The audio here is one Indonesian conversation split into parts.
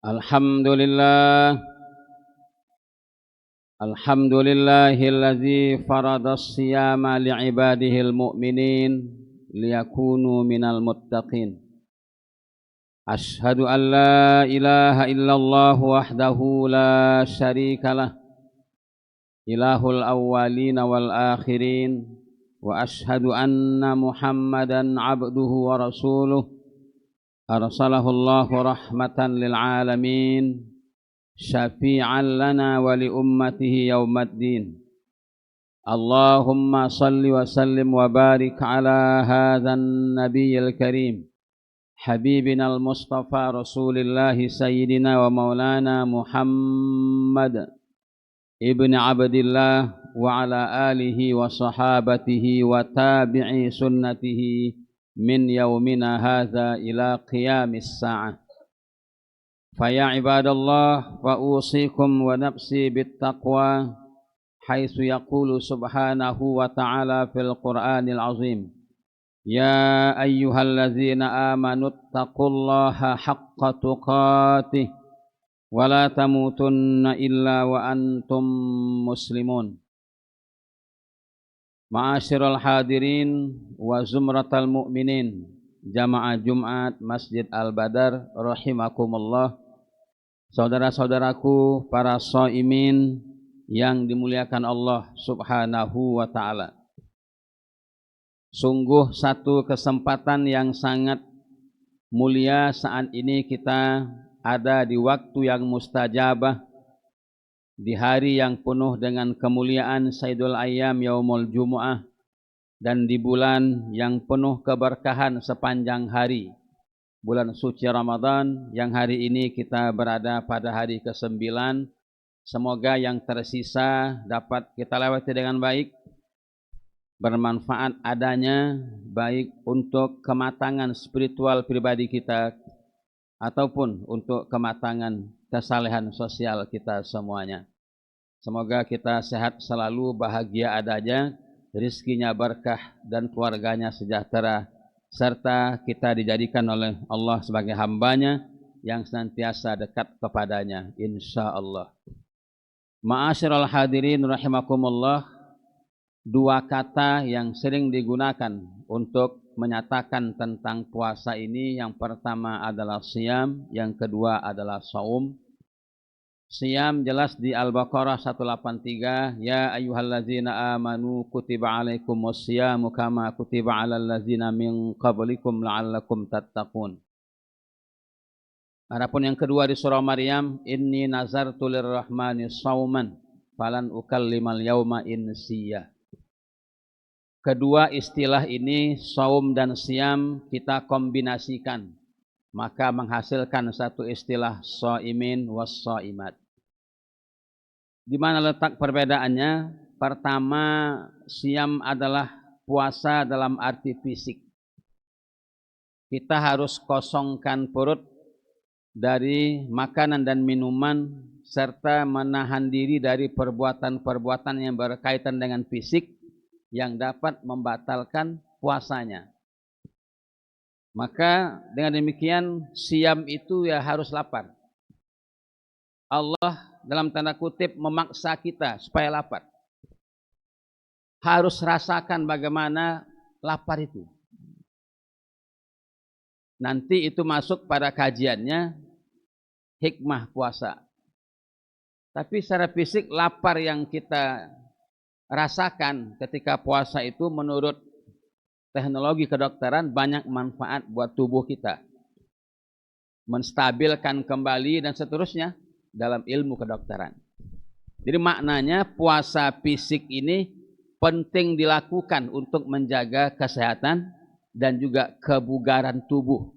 Alhamdulillah, alhamdulillahilladzi faradas siyama li'ibadihil mu'minin liyakunu minal muttaqin. Ashhadu an la ilaha illallah wahdahu la syarikalah, ilahul awwalina wal akhirin, wa ashhadu anna Muhammadan abduhu wa rasuluh arsalahu Allahu rahmatan lil alamin syafi'an lana wa li ummatihi yaumaddin. Allahumma salli wa sallim wa barik ala hadzan nabiyil karim habibina al-mustafa rasulillahi sayyidina wa maulana Muhammad ibn Abdillah wa ala alihi wa sahabatihi wa tabi'i sunnatihi min yaumina hadza ila qiyamis sa'ah. Faya ibadallah wa usikum wa nafsi bittaqwa haitsu yaqulu subhanahu wa ta'ala fil Qur'anil azim. Ya ayyuhallazina amanu taqullaha haqqa tuqatih wa la tamutunna illa wa antum muslimun. Ma'asyiral hadirin wa zumratal mu'minin Jamaah Jumat Masjid Al-Badar rahimakumullah. Saudara-saudaraku para shaimin yang dimuliakan Allah Subhanahu wa taala. Sungguh satu kesempatan yang sangat mulia saat ini kita ada di waktu yang mustajabah, di hari yang penuh dengan kemuliaan Sayyidul Ayyam Yaumul Jumu'ah, dan di bulan yang penuh keberkahan sepanjang hari, bulan suci Ramadan, yang hari ini kita berada pada hari ke-9. Semoga yang tersisa dapat kita lewati dengan baik, bermanfaat adanya, baik untuk kematangan spiritual pribadi kita ataupun untuk kematangan kesalehan sosial kita semuanya. Semoga kita sehat selalu, bahagia adanya, rizkinya berkah dan keluarganya sejahtera, serta kita dijadikan oleh Allah sebagai hambanya yang senantiasa dekat kepadanya, insya Allah. Ma'asyiral hadirin rahimakumullah, dua kata yang sering digunakan untuk menyatakan tentang puasa ini, yang pertama adalah siyam, yang kedua adalah saum. Siyam jelas di Al-Baqarah 183, ya ayyuhallazina amanu kutiba alaikumus siyamu kama kutiba alal ladzina min qablikum la'allakum tattaqun. Adapun yang kedua di surah Maryam, inni nazartu lirrahmani shauman falan ukallimal yauma insiya. Kedua istilah ini, saum dan siyam, kita kombinasikan, maka menghasilkan satu istilah shaimin was shaimat. Di mana letak perbedaannya? Pertama, siyam adalah puasa dalam arti fisik. Kita harus kosongkan perut dari makanan dan minuman, serta menahan diri dari perbuatan-perbuatan yang berkaitan dengan fisik yang dapat membatalkan puasanya. Maka dengan demikian siyam itu ya harus lapar. Allah dalam tanda kutip memaksa kita supaya lapar. Harus rasakan bagaimana lapar itu. Nanti itu masuk pada kajiannya hikmah puasa. Tapi secara fisik lapar yang kita rasakan ketika puasa itu menurut teknologi kedokteran banyak manfaat buat tubuh kita. Menstabilkan kembali dan seterusnya dalam ilmu kedokteran. Jadi maknanya puasa fisik ini penting dilakukan untuk menjaga kesehatan dan juga kebugaran tubuh.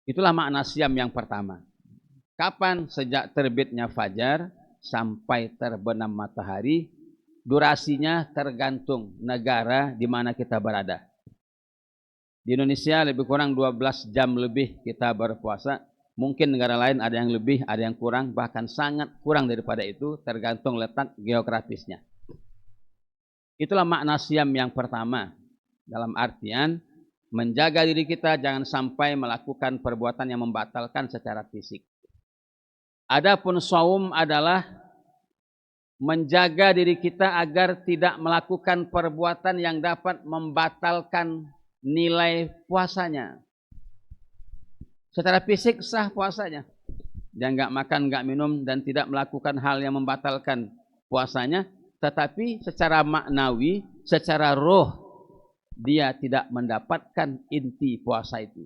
Itulah makna siyam yang pertama. Kapan? Sejak terbitnya fajar sampai terbenam matahari. Durasinya tergantung negara di mana kita berada. Di Indonesia lebih kurang 12 jam lebih kita berpuasa. Mungkin negara lain ada yang lebih, ada yang kurang, bahkan sangat kurang daripada itu, tergantung letak geografisnya. Itulah makna siyam yang pertama. Dalam artian menjaga diri kita jangan sampai melakukan perbuatan yang membatalkan secara fisik. Adapun saum adalah menjaga diri kita agar tidak melakukan perbuatan yang dapat membatalkan nilai puasanya. Secara fisik sah puasanya. Dia nggak makan, nggak minum, dan tidak melakukan hal yang membatalkan puasanya. Tetapi secara maknawi, secara roh, dia tidak mendapatkan inti puasa itu.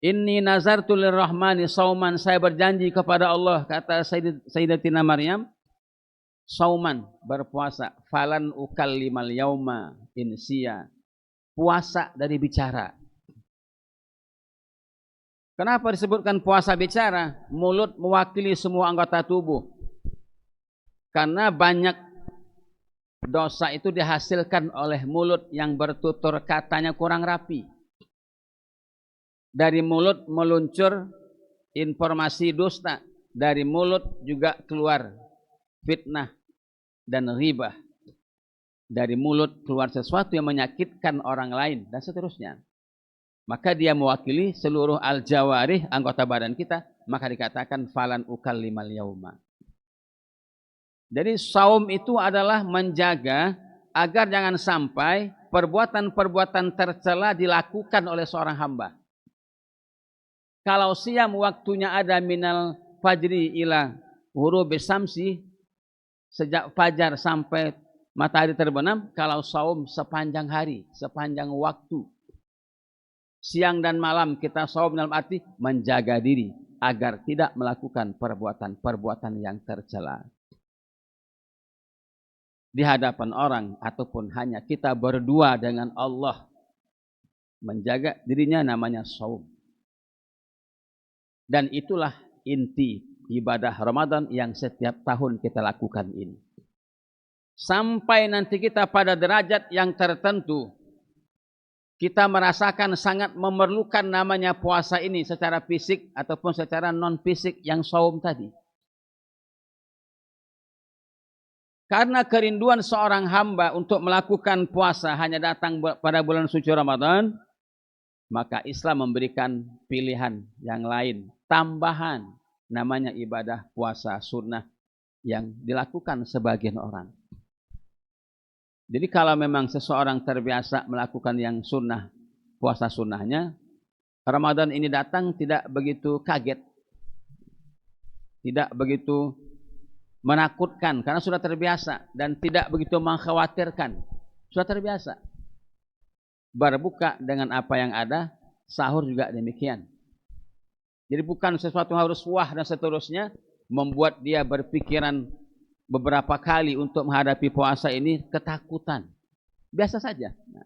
Inni nazartu lirrahmani sauman, saya berjanji kepada Allah, kata Sayyidatina Maryam, sauman, berpuasa, falan ukallimal yauma insiya, puasa dari bicara. Kenapa disebutkan puasa bicara? Mulut mewakili semua anggota tubuh. Karena banyak dosa itu dihasilkan oleh mulut yang bertutur katanya kurang rapi. Dari mulut meluncur informasi dusta. Dari mulut juga keluar fitnah dan ribah. Dari mulut keluar sesuatu yang menyakitkan orang lain dan seterusnya. Maka dia mewakili seluruh al-jawarih, anggota badan kita. Maka dikatakan falan ukallimal yauma. Jadi saum itu adalah menjaga agar jangan sampai perbuatan-perbuatan tercela dilakukan oleh seorang hamba. Kalau siam waktunya ada minal fajri ila ghurubi syamsi, sejak fajar sampai matahari terbenam. Kalau saum sepanjang hari, sepanjang waktu. Siang dan malam kita saum dalam arti menjaga diri agar tidak melakukan perbuatan-perbuatan yang tercela. Di hadapan orang ataupun hanya kita berdua dengan Allah, menjaga dirinya namanya saum. Dan itulah inti ibadah Ramadan yang setiap tahun kita lakukan ini. Sampai nanti kita pada derajat yang tertentu, kita merasakan sangat memerlukan namanya puasa ini secara fisik ataupun secara non fisik yang saum tadi. Karena kerinduan seorang hamba untuk melakukan puasa hanya datang pada bulan suci Ramadan, maka Islam memberikan pilihan yang lain, tambahan, namanya ibadah puasa sunnah yang dilakukan sebagian orang. Jadi kalau memang seseorang terbiasa melakukan yang sunnah, puasa sunnahnya, Ramadan ini datang tidak begitu kaget, tidak begitu menakutkan karena sudah terbiasa dan tidak begitu mengkhawatirkan. Sudah terbiasa. Berbuka dengan apa yang ada, sahur juga demikian. Jadi bukan sesuatu yang harus wah dan seterusnya membuat dia berpikiran beberapa kali untuk menghadapi puasa ini ketakutan. Biasa saja. Nah,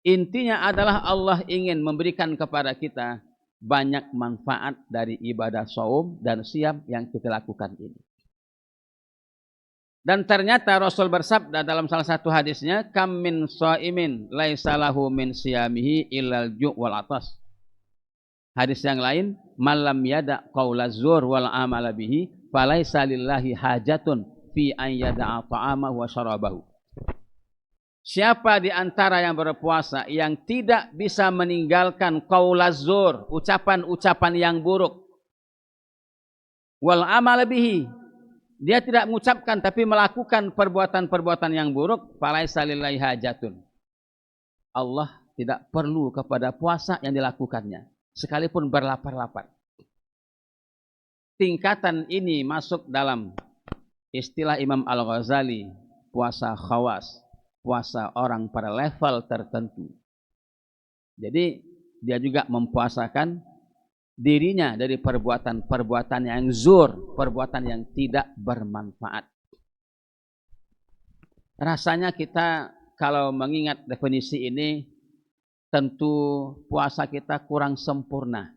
intinya adalah Allah ingin memberikan kepada kita banyak manfaat dari ibadah saum dan siam yang kita lakukan ini. Dan ternyata Rasul bersabda dalam salah satu hadisnya, kam min shaimin laisa lahu min siyamihi illal ju' wal atas. Hadis yang lain, malam yada qaulaz zur wal amala bihi falaisa lillahi hajatun fi an yada'a ta'amahu wa syarabahu. Siapa di antara yang berpuasa yang tidak bisa meninggalkan qaulaz zur, ucapan-ucapan yang buruk, wal amala bihi, dia tidak mengucapkan tapi melakukan perbuatan-perbuatan yang buruk, falaisa lillahi hajatun. Allah tidak perlu kepada puasa yang dilakukannya, sekalipun berlapar-lapar. Tingkatan ini masuk dalam istilah Imam Al-Ghazali, puasa khawas, puasa orang pada level tertentu. Jadi dia juga mempuasakan dirinya dari perbuatan-perbuatan yang zur, perbuatan yang tidak bermanfaat. Rasanya kita kalau mengingat definisi ini, tentu puasa kita kurang sempurna.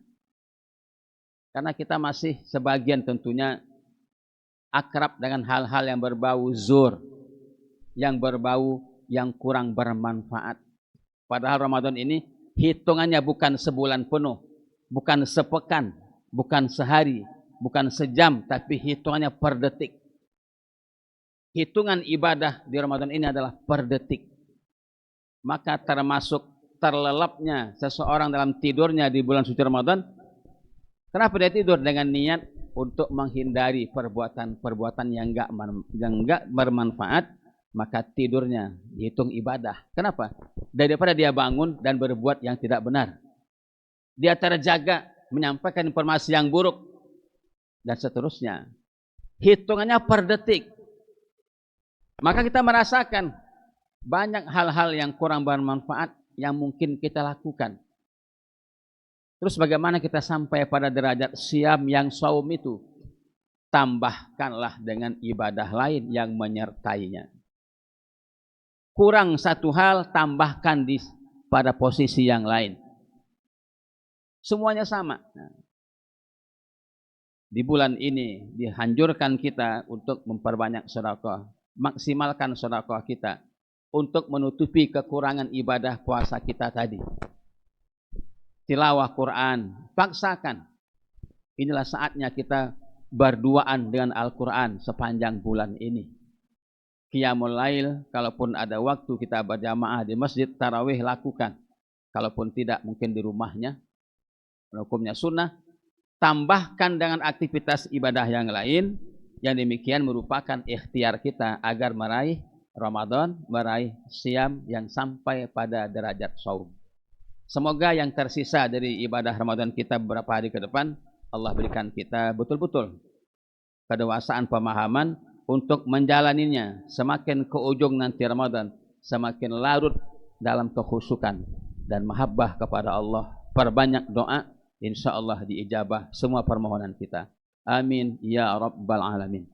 Karena kita masih sebagian tentunya akrab dengan hal-hal yang berbau zur, yang berbau yang kurang bermanfaat. Padahal Ramadan ini hitungannya bukan sebulan penuh, bukan sepekan, bukan sehari, bukan sejam, tapi hitungannya per detik. Hitungan ibadah di Ramadan ini adalah per detik. maka termasuk terlelapnya seseorang dalam tidurnya di bulan suci Ramadan. Kenapa dia tidur? Dengan niat untuk menghindari perbuatan-perbuatan yang enggak bermanfaat, maka tidurnya dihitung ibadah. Kenapa? Daripada dia bangun dan berbuat yang tidak benar. Dia terjaga menyampaikan informasi yang buruk dan seterusnya. Hitungannya per detik. Maka kita merasakan banyak hal-hal yang kurang bermanfaat yang mungkin kita lakukan. Terus bagaimana kita sampai pada derajat siam yang saum itu? Tambahkanlah dengan ibadah lain yang menyertainya. Kurang satu hal, tambahkan pada posisi yang lain. Semuanya sama. Di bulan ini dianjurkan kita untuk memperbanyak sedekah, maksimalkan sedekah kita untuk menutupi kekurangan ibadah puasa kita tadi. Tilawah Quran, paksakan. Inilah saatnya kita berduaan dengan Al-Quran sepanjang bulan ini. Qiyamul Lail, kalaupun ada waktu kita berjamaah di masjid, tarawih lakukan. Kalaupun tidak, mungkin di rumahnya. Hukumnya sunnah. Tambahkan dengan aktivitas ibadah yang lain. Yang demikian merupakan ikhtiar kita agar meraih Ramadan, meraih siam yang sampai pada derajat saum. Semoga yang tersisa dari ibadah Ramadan kita beberapa hari ke depan, Allah berikan kita betul-betul kedewasaan pemahaman untuk menjalaninya. Semakin ke ujung nanti Ramadan, semakin larut dalam kekhusyukan dan mahabbah kepada Allah. Perbanyak doa, insya Allah diijabah semua permohonan kita. Amin ya rabbal alamin.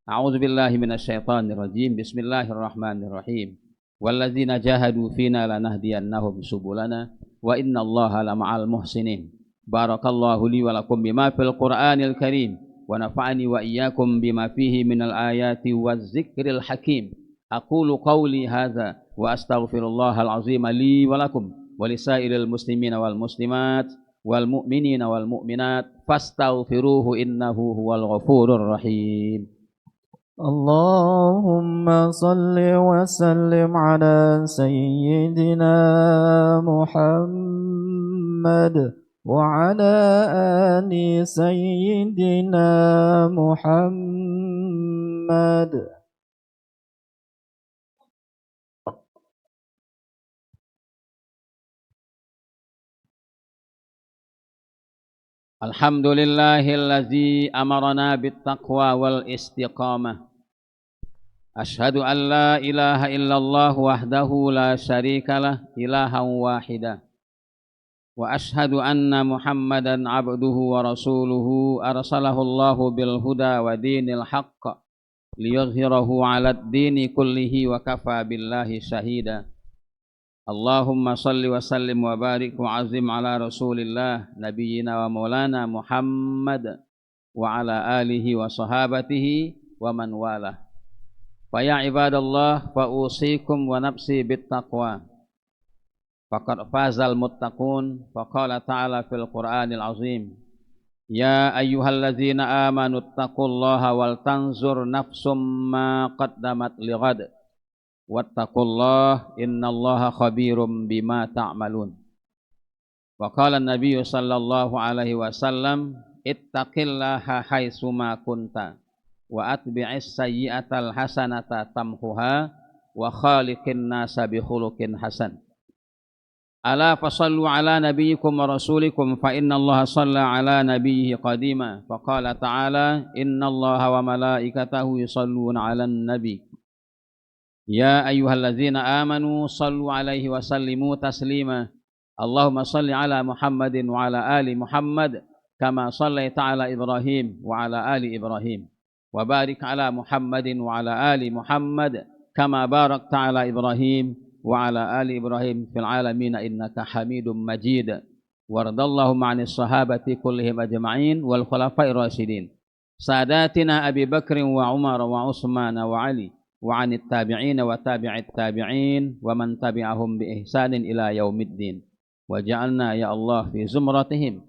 A'udzu billahi minasyaitonir rajim. Bismillahirrahmanirrahim. Walladzina jahadu fina lanahdiyannahum subulana wa innallaha lama'al muhsinin. Barakallahu li wa lakum bima fil Qur'anil Karim wa nafa'ani wa iyyakum bima fihi minal ayati wadzikril hakim. Aqulu qawli hadza wa astaghfirullahal azim li wa lakum wa lisairil muslimina wal muslimat wal mu'minina wal mu'minat fastaghfiruhu innahu huwal ghafurur rahim. اللهم صل وسلم على سيدنا محمد وعلى آل سيدنا محمد. Alhamdulillahilladzi amarna bittaqwa wal istiqamah. Ashhadu an la ilaha illallah wahdahu la syarikalah ilahan wahida. Wa ashhadu anna Muhammadan abduhu wa rasuluhu arsalahu Allahu bil huda wa dinil haqq liyuzhirahu 'alad dini kullihi wa kafa billahi syahida. Allahumma salli wa sallim wa barik wa azim ala rasulillah nabiyyina wa maulana Muhammad wa ala alihi wa sahabatihi wa man walah. Fa ya ibadallah fa usikum wa nafsi bittaqwa. Faqad fazal muttaqun. Faqala ta'ala fil Qur'anil azim. Ya ayyuhalladzina amanu taqullaha wal tanzur nafsum ma qaddamat lighad. Wattaqullah innallaha khabirum bima ta'malun. Wa qala an-nabiy sallallahu alaihi wasallam ittaqillaha haitsuma kunta wa atbi'is sayyi'atal hasanata tamhuha wa khaliqin nasa bi khuluqin hasan. Ala fasallu ala nabiyyikum wa rasulikum fa innallaha shalla ala nabiyhi qadima. Fa qala ta'ala innallaha wa malaikatahu yusalluna 'alan nabi. Ya ayyuhalladzina amanu sallu 'alaihi wa sallimu taslima. Allahumma salli ala Muhammadin wa ala ali Muhammad kama shallaita ala Ibrahim wa ala ali Ibrahim. Wa barik ala Muhammadin wa ala ali Muhammad kama barakta ala Ibrahim wa ala ali Ibrahim fil alamin innaka Hamidum Majid. Waradallahu ma'anis sahabati kullihim ajma'in wal khulafa'ir rasyidin. Sadatina Abi Bakr wa Umar wa Utsman wa Ali wa 'anit tabi'in wa tabi'it tabi'in wa man tabi'ahum bi ihsanin ila yaumiddin. Wa ja'alna ya Allah fi zumratihim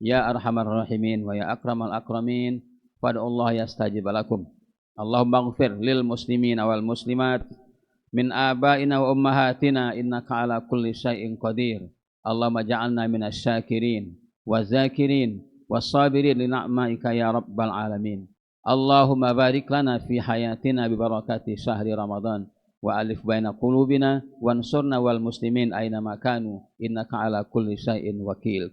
ya arhamar rahimin wa ya akramal akramin. Fad'u Allah yastajib lakum. Allahumma ighfir lil muslimina wal muslimat min abaina wa ummahatina innaka ala kulli syai'in qadir. Allahumma ja'alna minasy syakirin wa zakirin was-sabirin li ni'maika ya rabbal alamin. Allahumma barik lana fi hayatina bi barakati syahri Ramadan wa alif baina qulubina wansurna wal muslimin aina makanu innaka ala kulli syai'in wakil.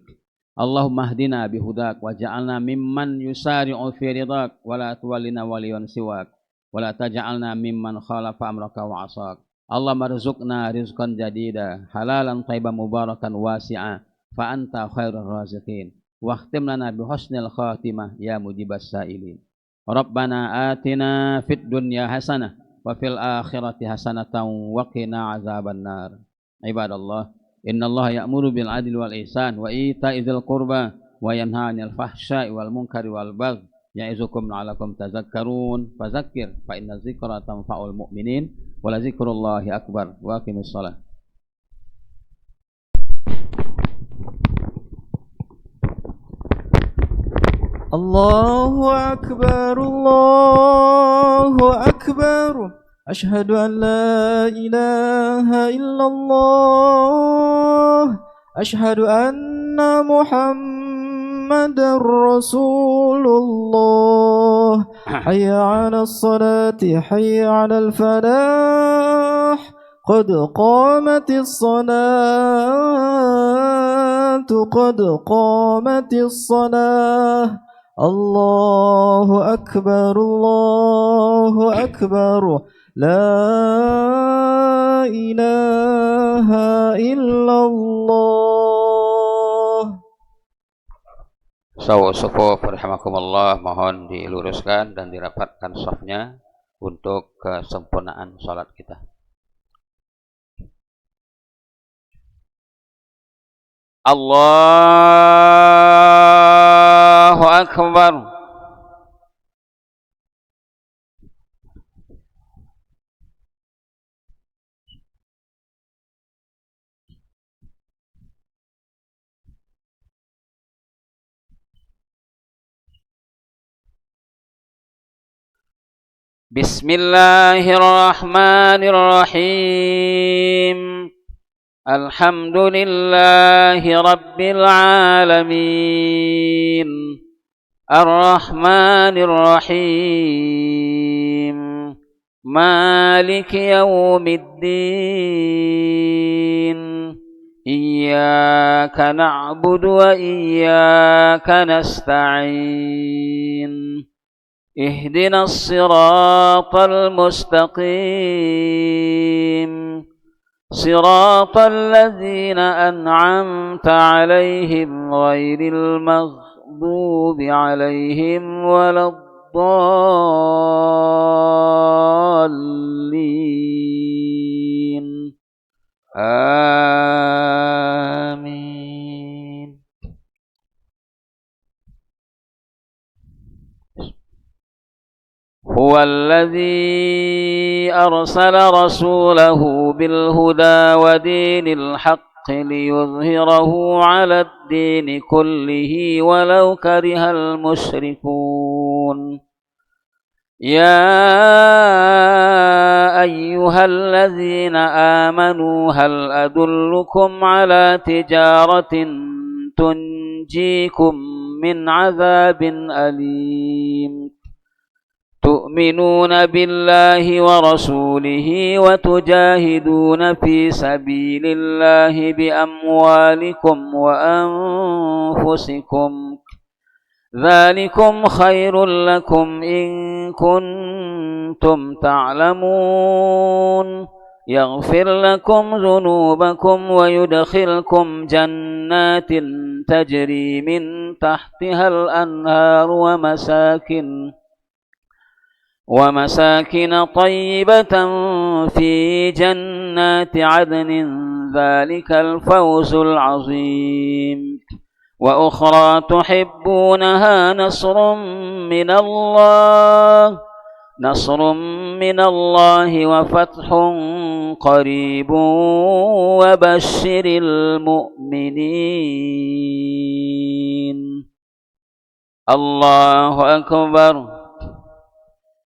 Allahumma hdina bihudak wa ja'alna mimman yusari'u fi ridak wa la tuwallina waliyan siwak wa la taj'alna mimman khalafa amraka wa asak. Allahumma rizqna rizqan jadida halalan thayyiban mubarakan wasi'a fa anta khairur raziqin wa khtim lana bi husnil khatimah ya mujibas sa'ilin. Rabbana atina fid dunya hasanah wa fil akhirati hasanatan wa qina azabannar. Ibadallah, innallaha ya'muru bil adli wal ihsan wa ita'i dzil qurba wa yanha 'anil fahsya'i wal munkari wal baghi ya'izukum la'allakum tadhakkarun. Fadzakkir fa inna dzikra tanfa'ul mu'minin wa la dzikrullahi akbar. Wa aqimis shalah. Allahu akbar, Allahu akbar. أشهد أن لا إله إلا الله. أشهد أن محمدا رسول الله. حي على الصلاة حي على الفلاح. قد قامت الصلاة قد قامت الصلاة. الله أكبر الله أكبر. La ilaha illallah. Sawasufuf rahimakumullah, mohon diluruskan dan dirapatkan shafnya untuk kesempurnaan salat kita. Allahu akbar. Bismillahirrahmanirrahim. Alhamdulillahi rabbil alamin. Ar-Rahmanir-Rahim. Maliki yaumiddin. Iyyaka na'budu wa iyyaka nasta'in. اهدنا الصراط المستقيم صراط الذين أنعمت عليهم غير المغضوب عليهم ولا الضالين آمين. هو الذي أرسل رسوله بالهدى ودين الحق ليظهره على الدين كله ولو كره المشركون. يا أيها الذين آمنوا هل أدلكم على تجارة تنجيكم من عذاب أليم تؤمنون بالله ورسوله وتجاهدون في سبيل الله بأموالكم وأنفسكم ذلكم خير لكم إن كنتم تعلمون يغفر لكم ذنوبكم ويدخلكم جنات تجري من تحتها الأنهار ومساكن طيبة في جنات عدن ذلك الفوز العظيم. وأخرى تحبونها نصر من الله وفتح قريب وبشر المؤمنين. الله أكبر.